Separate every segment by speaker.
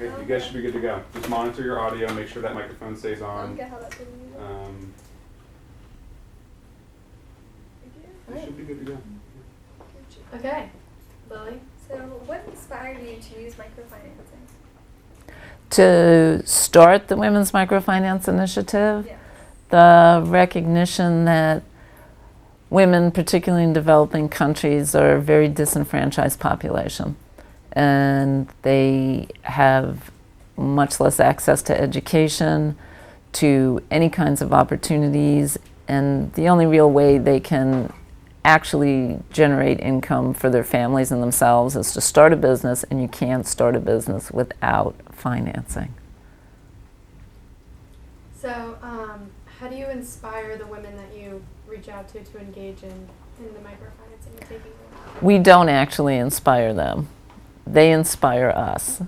Speaker 1: Okay, you guys should be good to go. Just monitor your audio, make sure that microphone stays on.
Speaker 2: How that's
Speaker 1: You should be good to go.
Speaker 3: Okay, Lily.
Speaker 2: So, what inspired you to use microfinancing?
Speaker 4: To start the Women's Microfinance Initiative,
Speaker 2: Yes.
Speaker 4: the recognition that women, particularly in developing countries, are a very disenfranchised population, and they have much less access to education, to any kinds of opportunities, and the only real way they can actually generate income for their families and themselves is to start a business, and you can't start a business without financing.
Speaker 3: So, how do you inspire the women that you reach out to engage in the microfinancing and taking loans?
Speaker 4: We don't actually inspire them. They inspire us.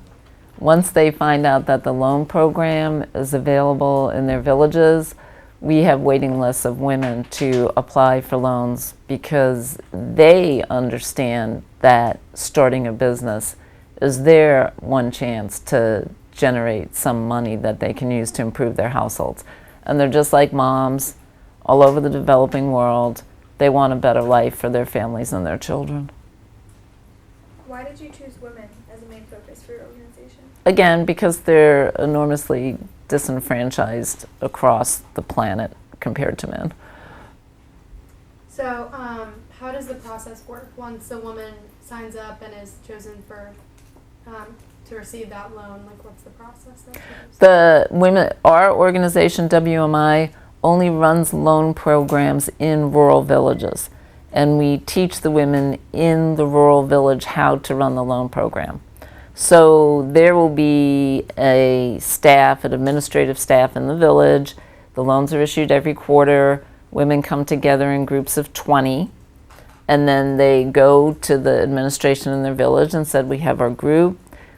Speaker 4: Once they find out that the loan program is available in their villages, we have waiting lists of women to apply for loans because they understand that starting a business is their one chance to generate some money that they can use to improve their households. And they're just like moms all over the developing world. They want a better life for their families and their children.
Speaker 2: Why did you choose women as a main focus for your organization?
Speaker 4: Again, because they're enormously disenfranchised across the planet compared to men.
Speaker 3: So, how does the process work once a woman signs up and is chosen for to receive that loan? Like, what's the process?
Speaker 4: The women, our organization WMI only runs loan programs in rural villages, and we teach the women in the rural village how to run the loan program. So there will be a staff, an administrative staff in the village. The loans are issued every quarter. Women come together in groups of 20, and then they go to the administration in their village and said, we have our group.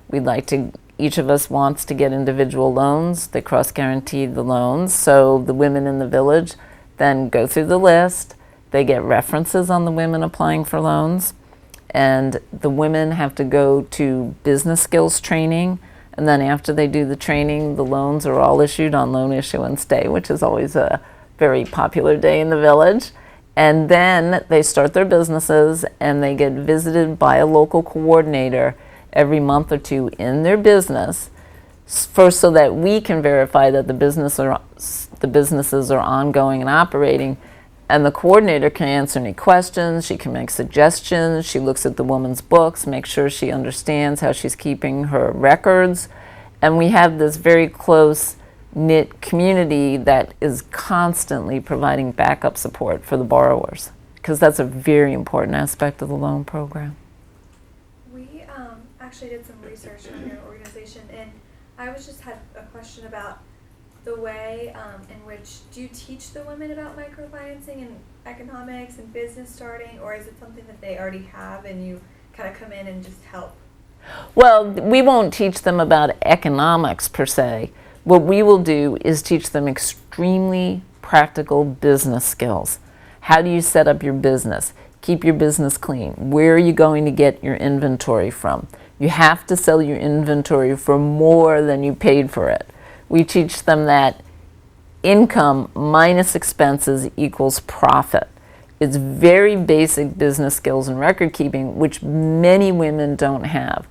Speaker 4: We'd like to, each of us wants to get individual loans. They cross-guarantee the loans. So the women in the village then go through the list. They get references on the women applying for loans. And the women have to go to business skills training, and then after they do the training, the loans are all issued on loan issuance day, which is always a very popular day in the village. And then they start their businesses, and they get visited by a local coordinator every month or two in their business, first so that we can verify that the businesses are ongoing and operating. And the coordinator can answer any questions, she can make suggestions, she looks at the woman's books, makes sure she understands how she's keeping her records. And we have this very close-knit community that is constantly providing backup support for the borrowers, because that's a very important aspect of the loan program.
Speaker 2: We actually did some research on your organization, and I just had a question about the way in which, do you teach the women about microfinancing and economics and business starting, or is it something that they already have and you kind of come in and just help?
Speaker 4: Well, we won't teach them about economics per se. What we will do is teach them extremely practical business skills. How do you set up your business? Keep your business clean. Where are you going to get your inventory from? You have to sell your inventory for more than you paid for it. We teach them that income minus expenses equals profit. It's very basic business skills and record keeping, which many women don't have.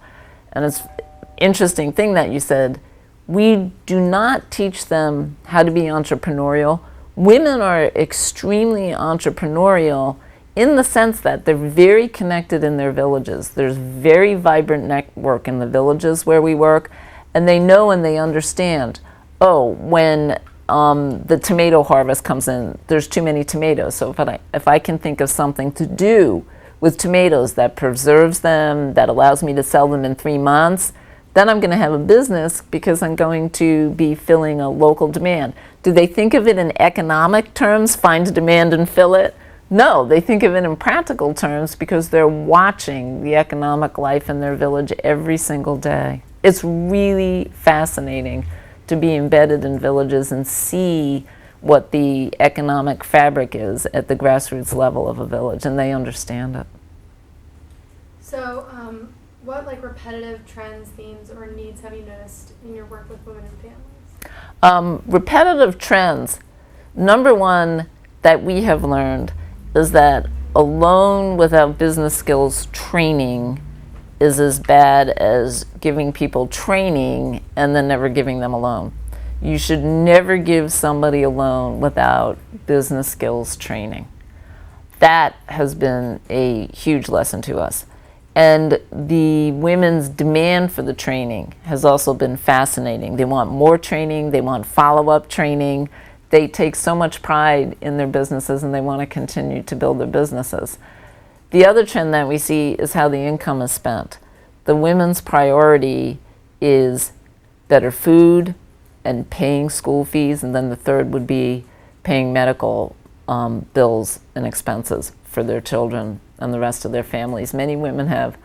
Speaker 4: And it's an interesting thing that you said, we do not teach them how to be entrepreneurial. Women are extremely entrepreneurial in the sense that they're very connected in their villages. There's very vibrant network in the villages where we work, and they know and they understand, oh, when the tomato harvest comes in, there's too many tomatoes. So if I can think of something to do with tomatoes that preserves them, that allows me to sell them in 3 months, then I'm going to have a business because I'm going to be filling a local demand. Do they think of it in economic terms, find a demand and fill it? No, they think of it in practical terms because they're watching the economic life in their village every single day. It's really fascinating to be embedded in villages and see what the economic fabric is at the grassroots level of a village, and they understand it.
Speaker 3: So, what like repetitive trends, themes, or needs have you noticed in your work with women and families?
Speaker 4: Repetitive trends. Number one that we have learned is that a loan without business skills training is as bad as giving people training and then never giving them a loan. You should never give somebody a loan without business skills training. That has been a huge lesson to us. And the women's demand for the training has also been fascinating. They want more training, they want follow-up training. They take so much pride in their businesses and they want to continue to build their businesses. The other trend that we see is how the income is spent. The women's priority is better food and paying school fees, and then the third would be paying medical bills and expenses for their children and the rest of their families. Many women have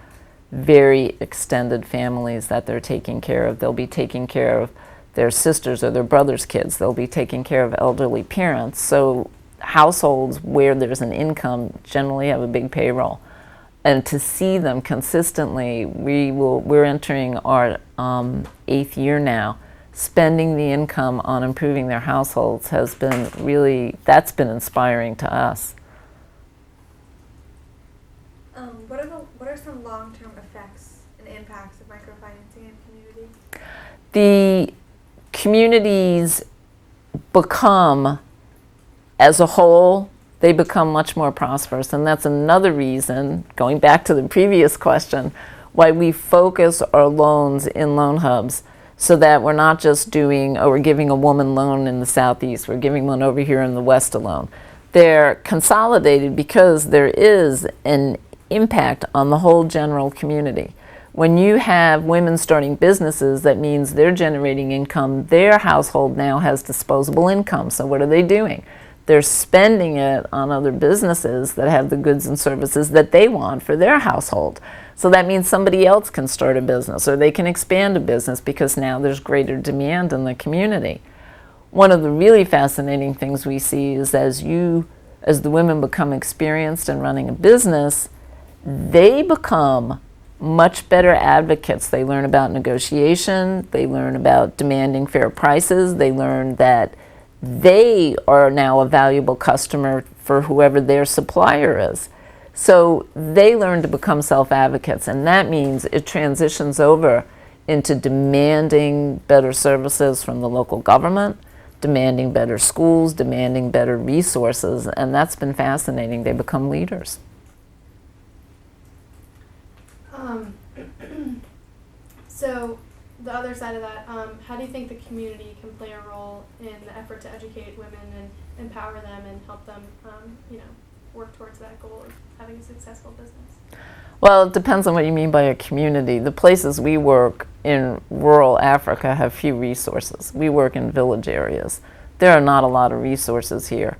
Speaker 4: very extended families that they're taking care of. They'll be taking care of their sisters or their brother's kids. They'll be taking care of elderly parents. So households where there's an income generally have a big payroll. And to see them consistently, we're entering our 8th year now. Spending the income on improving their households has been really, that's been inspiring to us.
Speaker 2: What are some long-term effects and impacts of microfinancing in community?
Speaker 4: The communities become, as a whole, they become much more prosperous. And that's another reason, going back to the previous question, why we focus our loans in loan hubs, so that we're not just doing, we're giving a woman loan in the Southeast, we're giving one over here in the West alone. They're consolidated because there is an impact on the whole general community. When you have women starting businesses, that means they're generating income. Their household now has disposable income. So what are they doing? They're spending it on other businesses that have the goods and services that they want for their household. So that means somebody else can start a business, or they can expand a business because now there's greater demand in the community. One of the really fascinating things we see is as the women become experienced in running a business, they become much better advocates. They learn about negotiation, they learn about demanding fair prices, they learn that they are now a valuable customer for whoever their supplier is. So they learn to become self-advocates, and that means it transitions over into demanding better services from the local government, demanding better schools, demanding better resources, and that's been fascinating. They become leaders.
Speaker 3: So the other side of that, how do you think the community can play a role in the effort to educate women and empower them and help them, work towards that goal of having a successful business?
Speaker 4: Well, it depends on what you mean by a community. The places we work in rural Africa have few resources. We work in village areas. There are not a lot of resources here.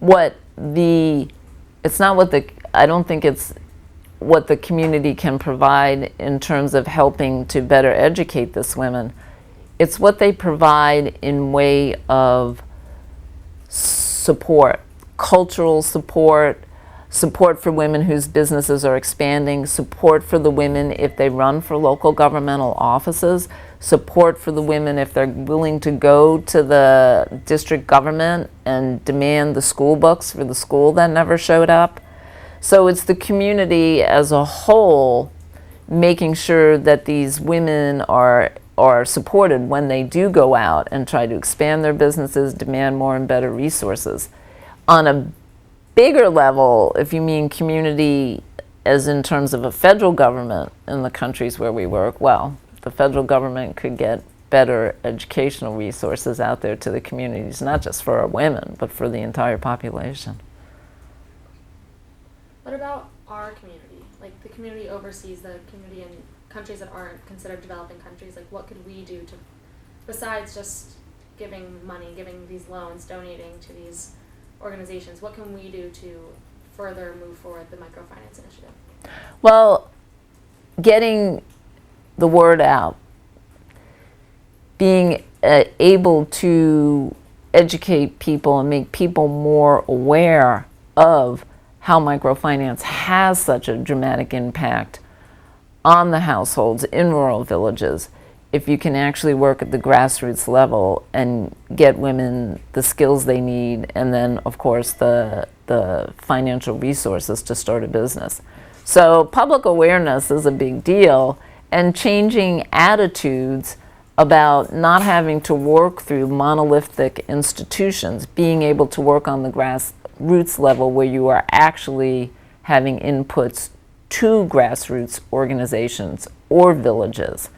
Speaker 4: I don't think it's what the community can provide in terms of helping to better educate this women. It's what they provide in way of support, cultural support, support for women whose businesses are expanding, support for the women if they run for local governmental offices, support for the women if they're willing to go to the district government and demand the school books for the school that never showed up. So it's the community as a whole making sure that these women are supported when they do go out and try to expand their businesses, demand more and better resources. On a bigger level, if you mean community as in terms of a federal government in the countries where we work, well, the federal government could get better educational resources out there to the communities, not just for our women, but for the entire population.
Speaker 5: What about our community? Like the community overseas, the community in countries that aren't considered developing countries, like what could we do to, besides just giving money, giving these loans, donating to these organizations, what can we do to further move forward the microfinance initiative?
Speaker 4: Well, getting the word out, being able to educate people and make people more aware of how microfinance has such a dramatic impact on the households in rural villages if you can actually work at the grassroots level and get women the skills they need, and then of course the financial resources to start a business. So public awareness is a big deal, and changing attitudes about not having to work through monolithic institutions, being able to work on the grassroots level where you are actually having inputs to grassroots organizations or villages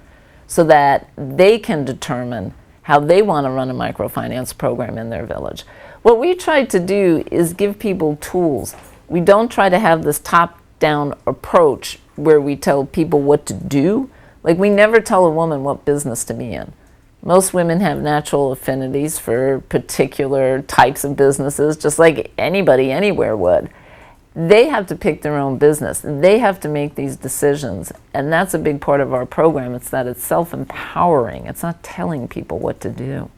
Speaker 4: so that they can determine how they want to run a microfinance program in their village. What we try to do is give people tools. We don't try to have this top-down approach where we tell people what to do. Like, we never tell a woman what business to be in. Most women have natural affinities for particular types of businesses, just like anybody anywhere would. They have to pick their own business. They have to make these decisions. And that's a big part of our program. It's that it's self-empowering. It's not telling people what to do.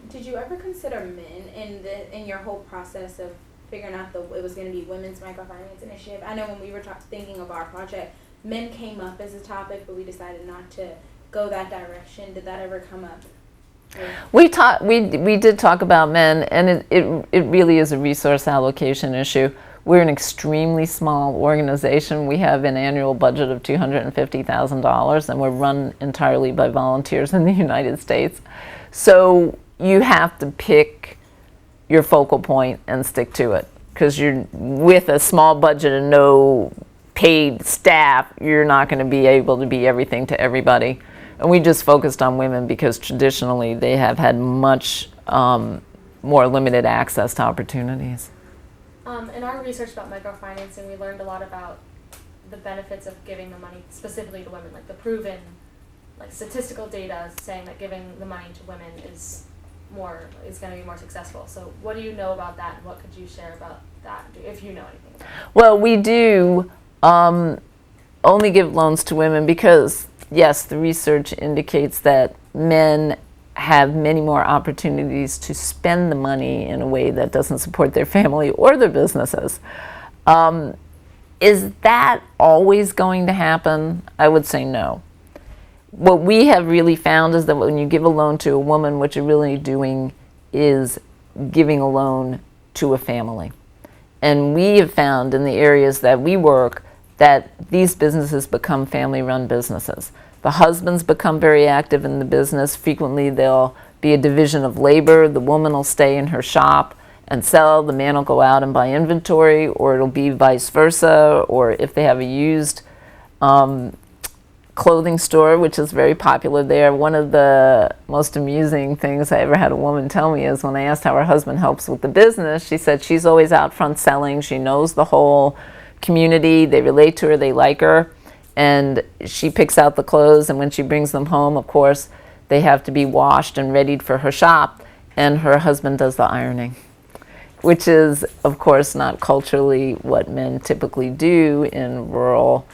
Speaker 6: Did you ever consider men in your whole process of figuring out it was going to be Women's Microfinance Initiative? I know when we were thinking of our project, men came up as a topic, but we decided not to go that direction. Did that ever come up?
Speaker 4: We did talk about men, and it really is a resource allocation issue. We're an extremely small organization. We have an annual budget of $250,000, and we're run entirely by volunteers in the United States. So you have to pick your focal point and stick to it, because you're with a small budget and no paid staff, you're not going to be able to be everything to everybody. And we just focused on women because traditionally they have had much more limited access to opportunities.
Speaker 5: In our research about microfinancing, we learned a lot about the benefits of giving the money specifically to women, like the proven, like statistical data saying that giving the money to women is going to be more successful. So what do you know about that, and what could you share about that, if you know anything about it?
Speaker 4: Well, we do only give loans to women because, yes, the research indicates that men have many more opportunities to spend the money in a way that doesn't support their family or their businesses. Is that always going to happen? I would say no. What we have really found is that when you give a loan to a woman, what you're really doing is giving a loan to a family. And we have found in the areas that we work that these businesses become family-run businesses. The husbands become very active in the business. Frequently there'll be a division of labor. The woman will stay in her shop and sell. The man will go out and buy inventory, or it'll be vice versa. Or if they have a used clothing store, which is very popular there. One of the most amusing things I ever had a woman tell me is when I asked how her husband helps with the business, she said she's always out front selling. She knows the whole community. They relate to her. They like her. And she picks out the clothes, and when she brings them home, of course, they have to be washed and readied for her shop, and her husband does the ironing, which is, of course, not culturally what men typically do in rural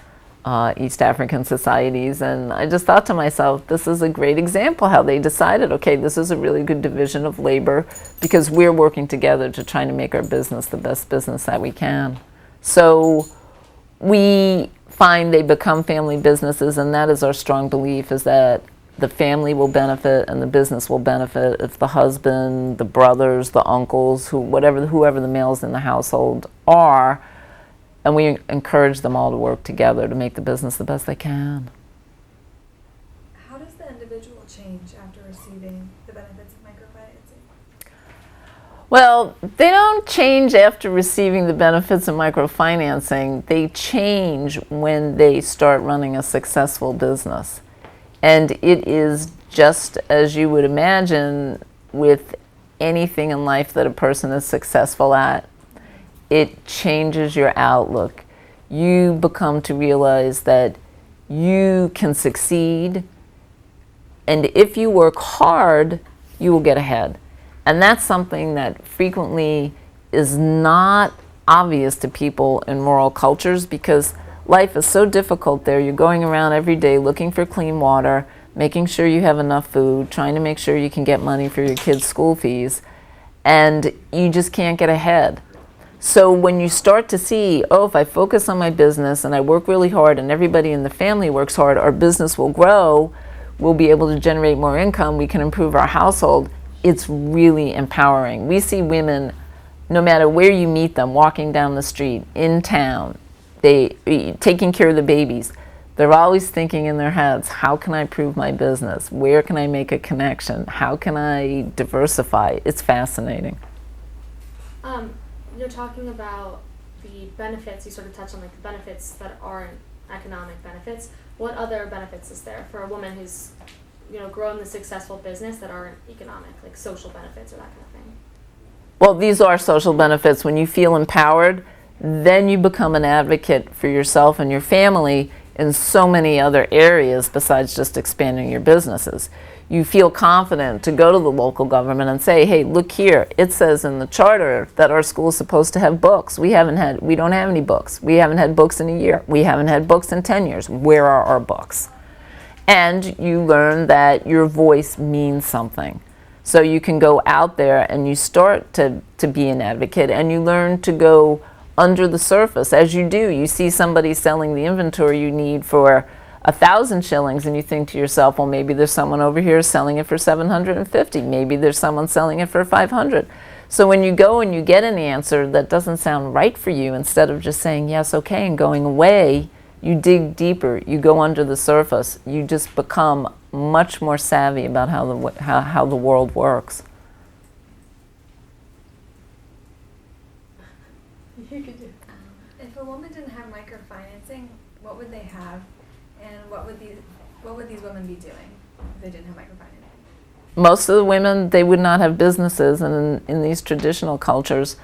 Speaker 4: East African societies. And I just thought to myself, this is a great example how they decided, okay, this is a really good division of labor because we're working together to try to make our business the best business that we can. So we find they become family businesses, and that is our strong belief, is that the family will benefit and the business will benefit if the husband, the brothers, the uncles, whoever the males in the household are, and we encourage them all to work together to make the business the best they can.
Speaker 2: How does the individual change after receiving the benefits of microfinancing?
Speaker 4: Well, they don't change after receiving the benefits of microfinancing. They change when they start running a successful business. And it is just as you would imagine with anything in life that a person is successful at. It changes your outlook. You become to realize that you can succeed, and if you work hard, you will get ahead. And that's something that frequently is not obvious to people in rural cultures because life is so difficult there. You're going around every day looking for clean water, making sure you have enough food, trying to make sure you can get money for your kids' school fees, and you just can't get ahead. So when you start to see, oh, if I focus on my business and I work really hard and everybody in the family works hard, our business will grow, we'll be able to generate more income, we can improve our household. It's really empowering. We see women, no matter where you meet them, walking down the street, in town, taking care of the babies. They're always thinking in their heads, how can I improve my business? Where can I make a connection? How can I diversify? It's fascinating.
Speaker 5: You're talking about the benefits, you sort of touched on like the benefits that aren't economic benefits. What other benefits is there for a woman who's, grown the successful business that aren't economic, like social benefits or that kind of thing?
Speaker 4: Well, these are social benefits. When you feel empowered, then you become an advocate for yourself and your family in so many other areas besides just expanding your businesses. You feel confident to go to the local government and say, hey, look here, it says in the charter that our school is supposed to have books. We don't have any books. We haven't had books in a year. We haven't had books in 10 years. Where are our books? And you learn that your voice means something. So you can go out there and you start to be an advocate, and you learn to go under the surface. As you do, you see somebody selling the inventory you need for 1,000 shillings, and you think to yourself, well, maybe there's someone over here selling it for 750. Maybe there's someone selling it for 500. So when you go and you get an answer that doesn't sound right for you, instead of just saying yes, okay, and going away, you dig deeper, you go under the surface, you just become much more savvy about how the world works.
Speaker 3: You could do.
Speaker 2: If a woman didn't have microfinancing, what would they have, and what would these women be doing if they didn't have microfinancing?
Speaker 4: Most of the women, they would not have businesses, and in these traditional cultures,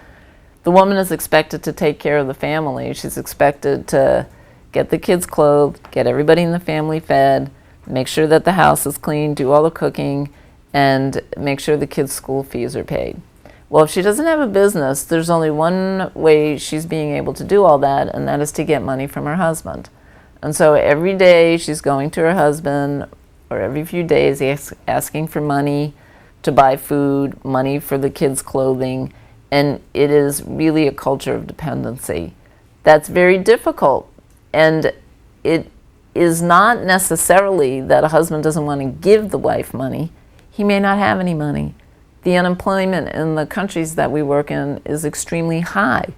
Speaker 4: the woman is expected to take care of the family. She's expected to get the kids clothed, get everybody in the family fed, make sure that the house is clean, do all the cooking, and make sure the kids' school fees are paid. Well, if she doesn't have a business, there's only one way she's being able to do all that, and that is to get money from her husband. And so every day she's going to her husband, or every few days asking for money to buy food, money for the kids' clothing, and it is really a culture of dependency. That's very difficult, and it is not necessarily that a husband doesn't want to give the wife money. He may not have any money. The unemployment in the countries that we work in is extremely high.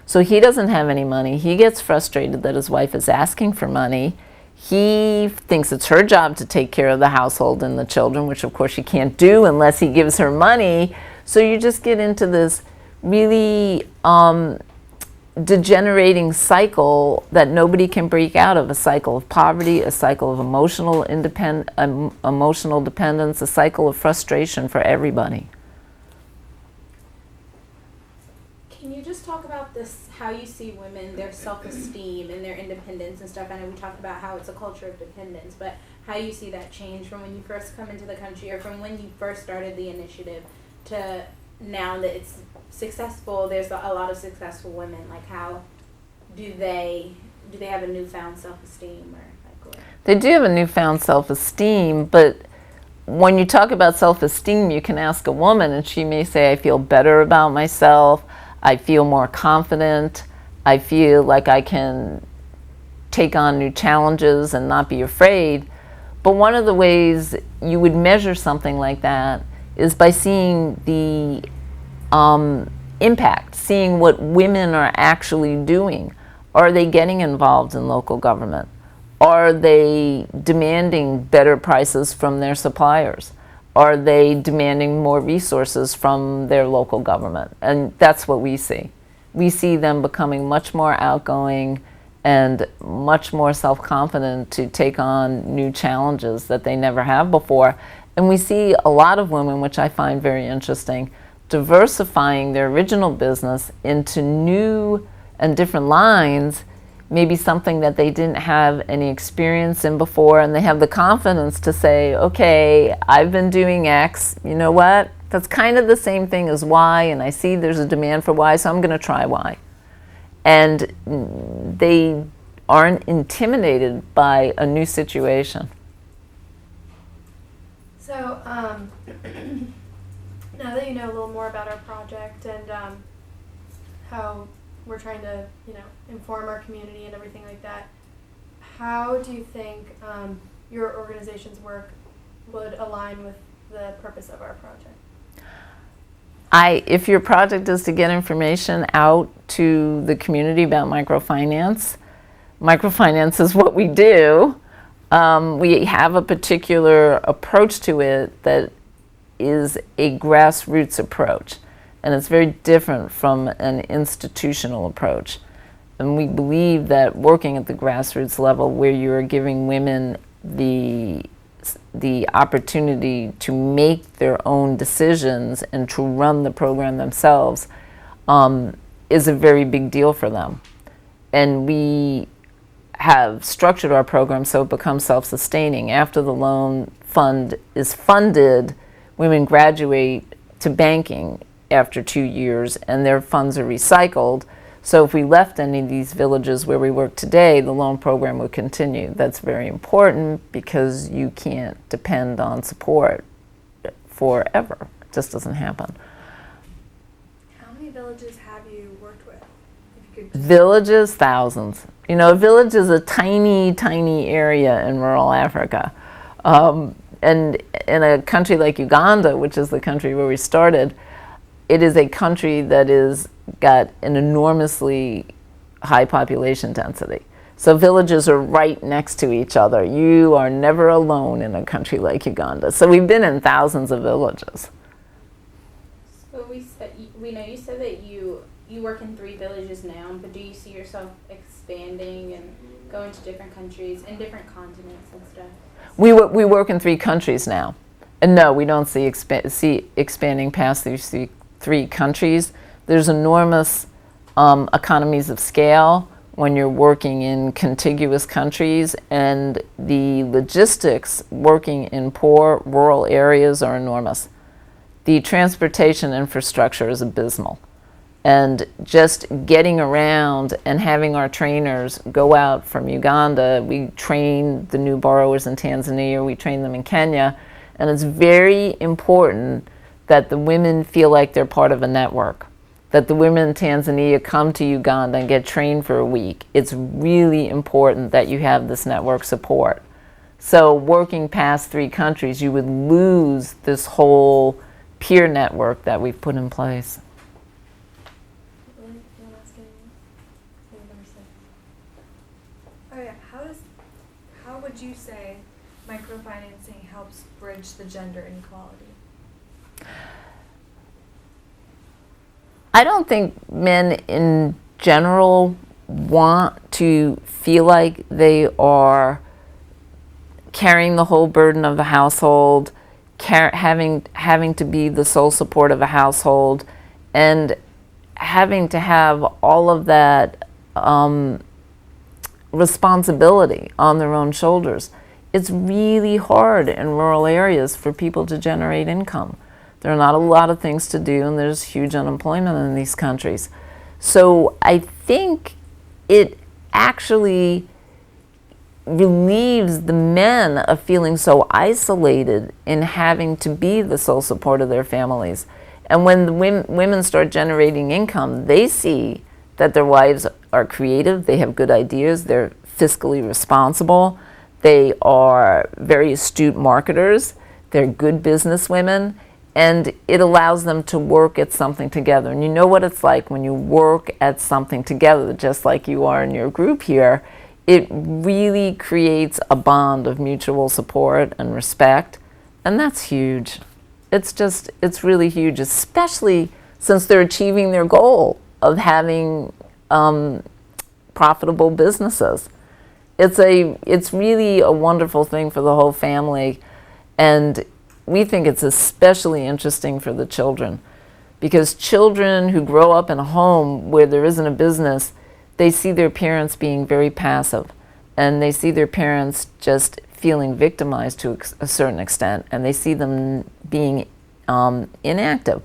Speaker 4: So he doesn't have any money. He gets frustrated that his wife is asking for money. He thinks it's her job to take care of the household and the children, which of course she can't do unless he gives her money. So you just get into this really degenerating cycle that nobody can break out of, a cycle of poverty, a cycle of emotional dependence, a cycle of frustration for everybody.
Speaker 6: Can you just talk about this, how you see women, their self-esteem and their independence and stuff? I know we talked about how it's a culture of dependence, but how you see that change from when you first come into the country, or from when you first started the initiative to now that it's successful, there's a lot of successful women. Like, how do they have a newfound self-esteem, or like what?
Speaker 4: They do have a newfound self-esteem, but when you talk about self-esteem, you can ask a woman and she may say, I feel better about myself, I feel more confident, I feel like I can take on new challenges and not be afraid. But one of the ways you would measure something like that is by seeing the impact, seeing what women are actually doing. Are they getting involved in local government? Are they demanding better prices from their suppliers? Are they demanding more resources from their local government? And that's what we see. We see them becoming much more outgoing and much more self-confident to take on new challenges that they never have before. And we see a lot of women, which I find very interesting, diversifying their original business into new and different lines, maybe something that they didn't have any experience in before, and they have the confidence to say, okay, I've been doing X, you know what, that's kind of the same thing as Y, and I see there's a demand for Y, so I'm going to try Y. And they aren't intimidated by a new situation.
Speaker 3: So, now that you know a little more about our project and how we're trying to, inform our community and everything like that. How do you think your organization's work would align with the purpose of our project?
Speaker 4: If your project is to get information out to the community about microfinance is what we do. We have a particular approach to it that is a grassroots approach, and it's very different from an institutional approach. And we believe that working at the grassroots level, where you're giving women the opportunity to make their own decisions and to run the program themselves, is a very big deal for them. And we have structured our program so it becomes self-sustaining. After the loan fund is funded, women graduate to banking after 2 years, and their funds are recycled. So if we left any of these villages where we work today, the loan program would continue. That's very important because you can't depend on support forever. It just doesn't happen.
Speaker 2: How many villages have you worked with? If you could
Speaker 4: Villages, thousands. A village is a tiny, tiny area in rural Africa. And in a country like Uganda, which is the country where we started, it is a country that is got an enormously high population density. So villages are right next to each other. You are never alone in a country like Uganda. So we've been in thousands of villages.
Speaker 6: So we know you said that you work in 3 villages now, but do you see yourself expanding and going to different countries and different continents and stuff?
Speaker 4: We work in 3 countries now. And no, we don't see expanding past these 3 countries. There's enormous economies of scale when you're working in contiguous countries, and the logistics working in poor rural areas are enormous. The transportation infrastructure is abysmal. And just getting around and having our trainers go out from Uganda, we train the new borrowers in Tanzania, we train them in Kenya, and it's very important that the women feel like they're part of a network, that the women in Tanzania come to Uganda and get trained for a week. It's really important that you have this network support. So working past 3 countries, you would lose this whole peer network that we've put in place.
Speaker 2: Oh yeah, how would you say microfinancing helps bridge the gender inequality?
Speaker 4: I don't think men in general want to feel like they are carrying the whole burden of the household, having to be the sole support of a household, and having to have all of that responsibility on their own shoulders. It's really hard in rural areas for people to generate income. There are not a lot of things to do, and there's huge unemployment in these countries. So I think it actually relieves the men of feeling so isolated in having to be the sole support of their families. And when the women start generating income, they see that their wives are creative, they have good ideas, they're fiscally responsible, they are very astute marketers, they're good business women, and it allows them to work at something together. And you know what it's like when you work at something together, just like you are in your group here. It really creates a bond of mutual support and respect, and that's huge. It's really huge, especially since they're achieving their goal of having profitable businesses. It's really a wonderful thing for the whole family, and we think it's especially interesting for the children, because children who grow up in a home where there isn't a business, they see their parents being very passive, and they see their parents just feeling victimized to a certain extent, and they see them being inactive.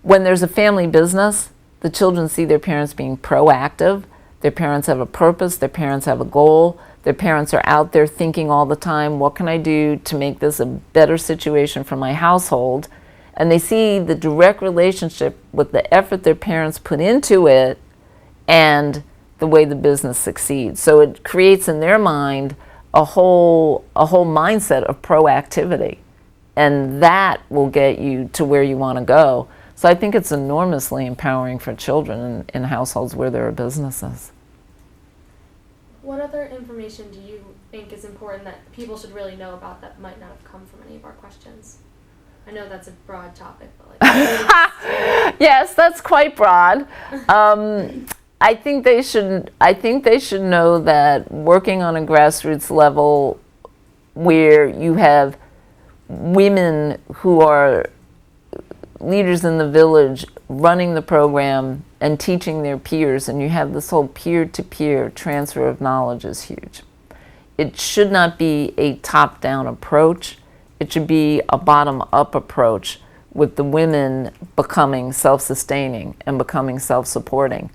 Speaker 4: When there's a family business, the children see their parents being proactive. Their parents have a purpose, their parents have a goal, their parents are out there thinking all the time, what can I do to make this a better situation for my household? and they see the direct relationship with the effort their parents put into it and the way the business succeeds. So it creates in their mind a whole mindset of proactivity, and that will get you to where you want to go. So I think it's enormously empowering for children in households where there are businesses.
Speaker 5: What other information do you think is important that people should really know about that might not have come from any of our questions? I know that's a broad topic, but like.
Speaker 4: Yes, that's quite broad. I think they should know that working on a grassroots level, where you have women who are leaders in the village running the program and teaching their peers, and you have this whole peer-to-peer transfer of knowledge, is huge. It should not be a top-down approach. It should be a bottom-up approach, with the women becoming self-sustaining and becoming self-supporting.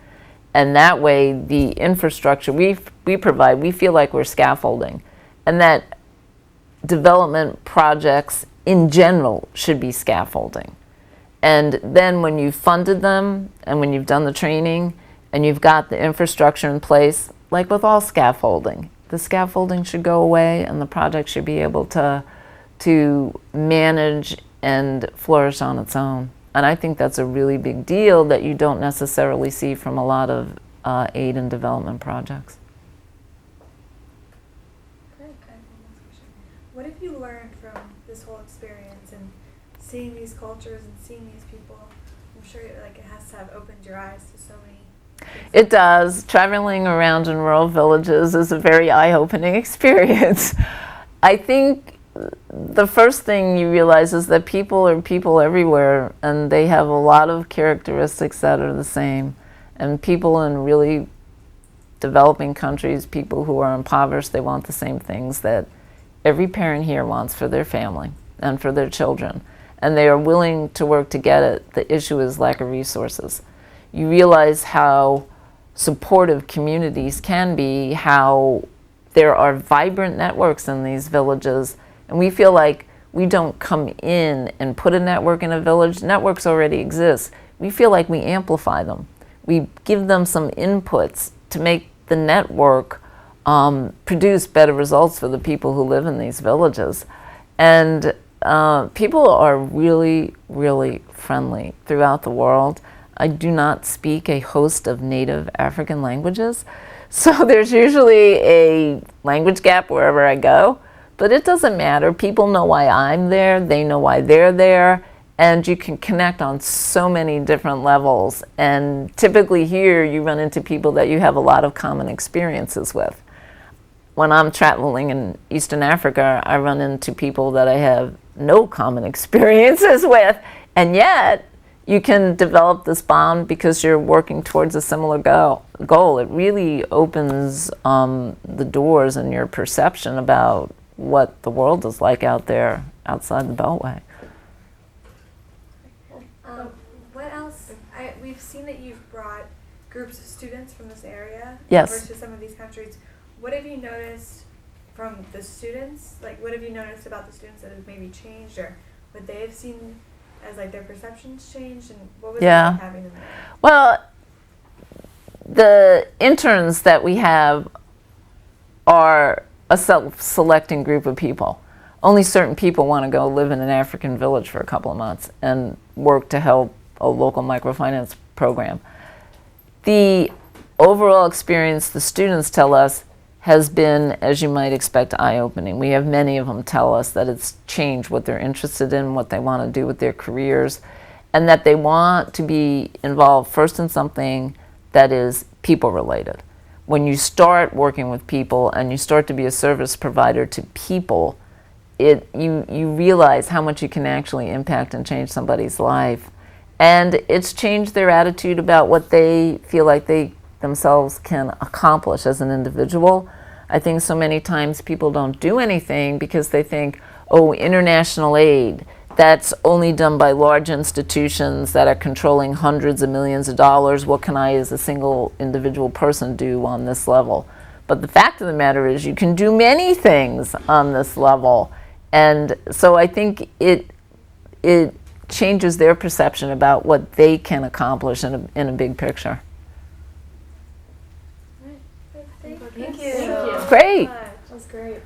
Speaker 4: And that way, the infrastructure we provide, we feel like we're scaffolding. And that development projects in general should be scaffolding. And then when you've funded them, and when you've done the training, and you've got the infrastructure in place, like with all scaffolding, the scaffolding should go away and the project should be able to manage and flourish on its own. And I think that's a really big deal that you don't necessarily see from a lot of aid and development projects.
Speaker 2: Okay, next question. What have you learned from this whole experience and seeing these cultures and seeing these people? I'm sure it has to have opened your eyes to so many things.
Speaker 4: It does. Traveling around in rural villages is a very eye-opening experience. I think the first thing you realize is that people are people everywhere, and they have a lot of characteristics that are the same. And people in really developing countries, people who are impoverished, they want the same things that every parent here wants for their family and for their children. And they are willing to work to get it. The issue is lack of resources. You realize how supportive communities can be, how there are vibrant networks in these villages. And we feel like we don't come in and put a network in a village. Networks already exist. We feel like we amplify them. We give them some inputs to make the network produce better results for the people who live in these villages. And people are really, really friendly throughout the world. I do not speak a host of native African languages, so there's usually a language gap wherever I go. But it doesn't matter. People know why I'm there. They know why they're there. And you can connect on so many different levels. And typically here, you run into people that you have a lot of common experiences with. When I'm traveling in Eastern Africa, I run into people that I have no common experiences with. And yet, you can develop this bond because you're working towards a similar goal. It really opens the doors in your perception about what the world is like out there outside the Beltway.
Speaker 2: What else? We've seen that you've brought groups of students from this area
Speaker 4: Yes.
Speaker 2: over to some of these countries. What have you noticed from the students? Like, what have you noticed about the students that have maybe changed, or what they have seen as like their perceptions changed, and what was it like having them there?
Speaker 4: Well, the interns that we have are a self-selecting group of people. Only certain people want to go live in an African village for a couple of months and work to help a local microfinance program. The overall experience, the students tell us, has been, as you might expect, eye-opening. We have many of them tell us that it's changed what they're interested in, what they want to do with their careers, and that they want to be involved first in something that is people-related. When you start working with people and you start to be a service provider to people, you realize how much you can actually impact and change somebody's life. And it's changed their attitude about what they feel like they themselves can accomplish as an individual. I think so many times people don't do anything because they think, oh, international aid, that's only done by large institutions that are controlling hundreds of millions of dollars. What can I as a single individual person do on this level? But the fact of the matter is you can do many things on this level. And so I think it changes their perception about what they can accomplish in a big picture.
Speaker 2: Thank
Speaker 3: Thank
Speaker 2: you.
Speaker 3: you.
Speaker 5: Thank you.
Speaker 4: Great.
Speaker 3: That was great.